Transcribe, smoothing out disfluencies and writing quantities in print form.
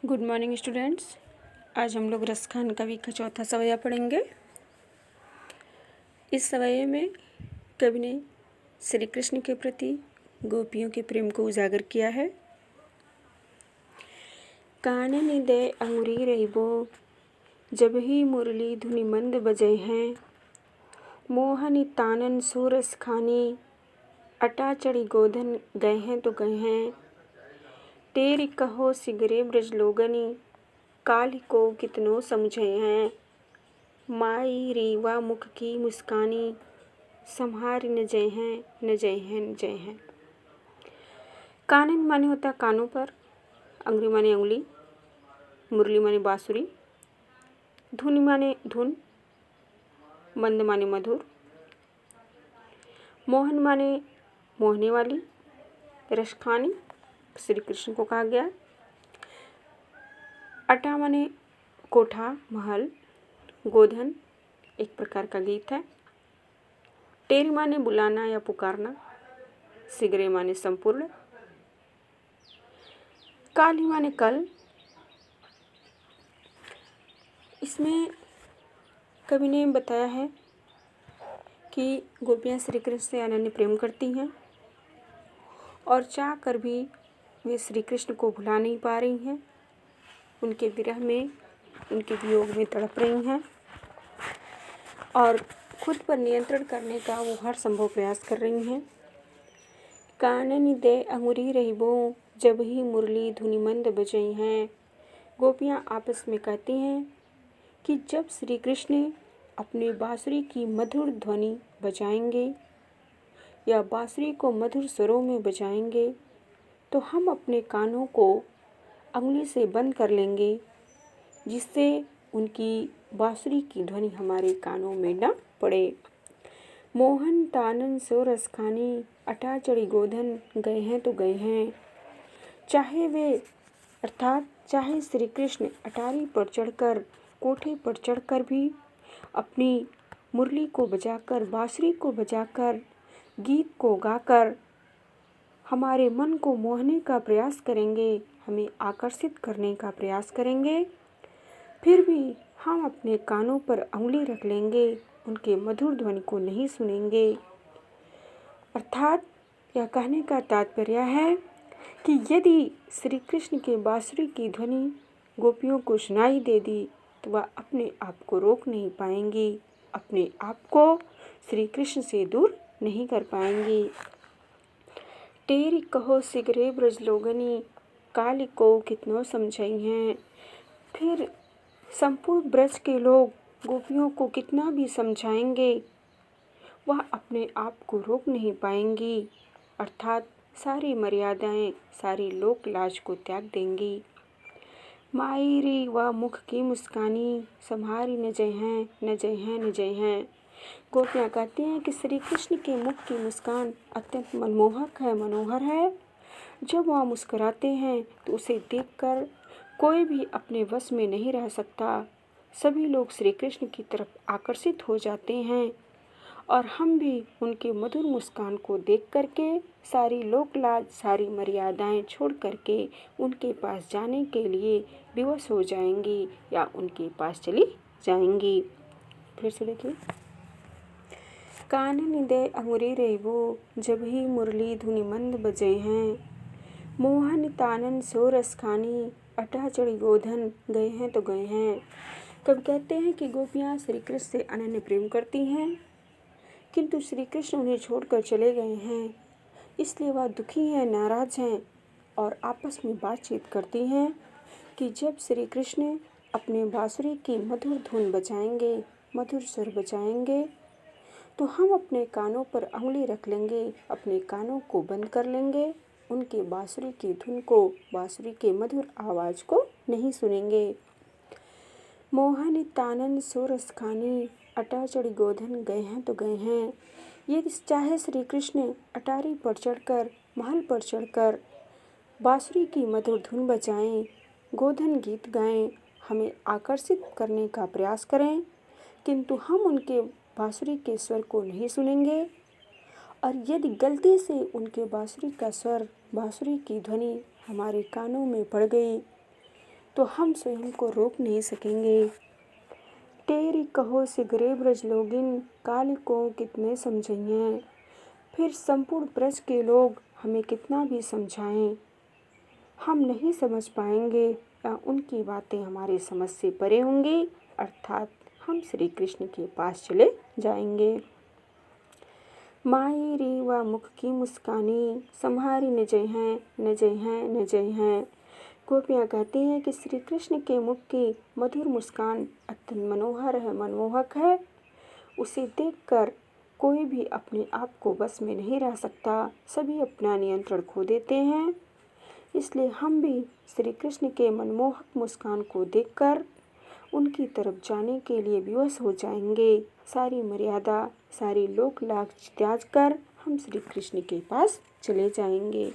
Good morning students. आज हम लोग रसखान कवि का चौथा सवैया पढ़ेंगे। इस सवैये में कवि ने श्री कृष्ण के प्रति गोपियों के प्रेम को उजागर किया है। कानन दे अंगुरी रहिबो जब ही मुरली धुनि मंद बजै हैं, मोहनी तानन सोरस खानी अटा चढ़ी गोधन गए हैं तो गए हैं। तेरी कहो सिगरे ब्रज लोगनी काल को कितनो समझे हैं। माई रीवा मुख की मुस्कानी संहारी न जय हैं न जय हैं न जय हैं। कानन माने होता है कानों पर, अंगुरी माने उंगली, मुरली माने बांसुरी, धुनि माने धुन, मंद माने मधुर, मोहन माने मोहने वाली, रसखानी श्री कृष्ण को कहा गया। अटा माने कोठा महल, गोधन एक प्रकार का गीत है। टेरी माने बुलाना या पुकारना, सिगरे माने संपूर्ण, काली माने कल। इसमें कवि ने बताया है कि गोपियाँ श्री कृष्ण से अनन्य प्रेम करती हैं और चाह कर भी वे श्री कृष्ण को भुला नहीं पा रही हैं। उनके विरह में, उनके वियोग में तड़प रही हैं और खुद पर नियंत्रण करने का वो हर संभव प्रयास कर रही हैं। कानन दे अंगुरी रहिबो जब ही मुरली धुनि मंद बजई हैं। गोपियाँ आपस में कहती हैं कि जब श्री कृष्ण अपनी बांसुरी की मधुर ध्वनि बजाएंगे या बांसुरी को मधुर स्वरों में बजाएंगे तो हम अपने कानों को अंगुली से बंद कर लेंगे, जिससे उनकी बांसुरी की ध्वनि हमारे कानों में न पड़े। मोहन तानन सो रस खानी अटा चढ़ी गोधन गए हैं तो गए हैं। चाहे श्री कृष्ण अटारी पर चढ़कर, कोठे पर चढ़कर भी अपनी मुरली को बजाकर, बांसुरी को बजाकर, गीत को गाकर हमारे मन को मोहने का प्रयास करेंगे, हमें आकर्षित करने का प्रयास करेंगे, फिर भी हम अपने कानों पर उंगली रख लेंगे, उनके मधुर ध्वनि को नहीं सुनेंगे। अर्थात यह कहने का तात्पर्य है कि यदि श्री कृष्ण के बांसुरी की ध्वनि गोपियों को सुनाई दे दी तो वह अपने आप को रोक नहीं पाएंगी, अपने आप को श्री कृष्ण से दूर नहीं कर पाएंगी। तेरी कहो सिगरे ब्रज लोगनी काली को कितनो समझई हैं। फिर संपूर्ण ब्रज के लोग गोपियों को कितना भी समझाएंगे, वह अपने आप को रोक नहीं पाएंगी, अर्थात सारी मर्यादाएं, सारी लोक लाज को त्याग देंगी। माई री व मुख की मुस्कानी संहारी न जय हैं न जय हैं न जय हैं। गोपियाँ कहती हैं कि श्री कृष्ण के मुख की मुस्कान अत्यंत मनमोहक है, मनोहर है। जब वह मुस्कुराते हैं तो उसे देखकर कोई भी अपने वश में नहीं रह सकता। सभी लोग श्री कृष्ण की तरफ आकर्षित हो जाते हैं और हम भी उनके मधुर मुस्कान को देख करके सारी लोक लाज, सारी मर्यादाएं छोड़ करके उनके पास जाने के लिए विवश हो जाएंगी या उनके पास चली जाएंगी। फिर से देखिए। कानन दे अंगुरी रहिबो जब ही मुरली धुनि मंद बजे हैं, मोहन तानन सो रस खानी अटा चढ़ी गोधन गए हैं तो गए हैं। कब कहते हैं कि गोपियाँ श्री कृष्ण से अनन्य प्रेम करती हैं, किंतु श्री कृष्ण उन्हें छोड़कर चले गए हैं, इसलिए वह दुखी हैं, नाराज हैं और आपस में बातचीत करती हैं कि जब श्री कृष्ण अपने बांसुरी की मधुर धुन बजाएंगे, मधुर स्वर बजाएंगे तो हम अपने कानों पर उंगली रख लेंगे, अपने कानों को बंद कर लेंगे, उनके बांसुरी की धुन को, बांसुरी के मधुर आवाज़ को नहीं सुनेंगे। मोहन तानन सो रस खानी अटा चढ़ी गोधन गए हैं तो गए हैं। ये चाहे श्री कृष्ण अटारी पर चढ़कर, महल पर चढ़कर बांसुरी की मधुर धुन बजाएं, गोधन गीत गाएं, हमें आकर्षित करने का प्रयास करें, किंतु हम उनके बांसुरी के स्वर को नहीं सुनेंगे। और यदि गलती से उनके बांसुरी का स्वर, बांसुरी की ध्वनि हमारे कानों में पड़ गई तो हम स्वयं को रोक नहीं सकेंगे। तेरी कहो सिगरे ब्रज लोगिन, काली को कितने समझाइए। फिर संपूर्ण ब्रज के लोग हमें कितना भी समझाएं, हम नहीं समझ पाएंगे या उनकी बातें हमारे समझ से परे होंगी, अर्थात हम श्री कृष्ण के पास चले जाएंगे। माई री व मुख की मुस्कानी, सम्हारी न जय हैं न जय हैं न जय हैं। गोपियाँ कहती हैं कि श्री कृष्ण के मुख की मधुर मुस्कान अत्यंत मनोहर है, मनमोहक है। उसे देखकर कोई भी अपने आप को बस में नहीं रह सकता, सभी अपना नियंत्रण खो देते हैं। इसलिए हम भी श्री कृष्ण के मनमोहक मुस्कान को देखकर उनकी तरफ जाने के लिए विवश हो जाएंगे। सारी मर्यादा, सारी लोक लाज त्याग कर हम श्री कृष्ण के पास चले जाएंगे।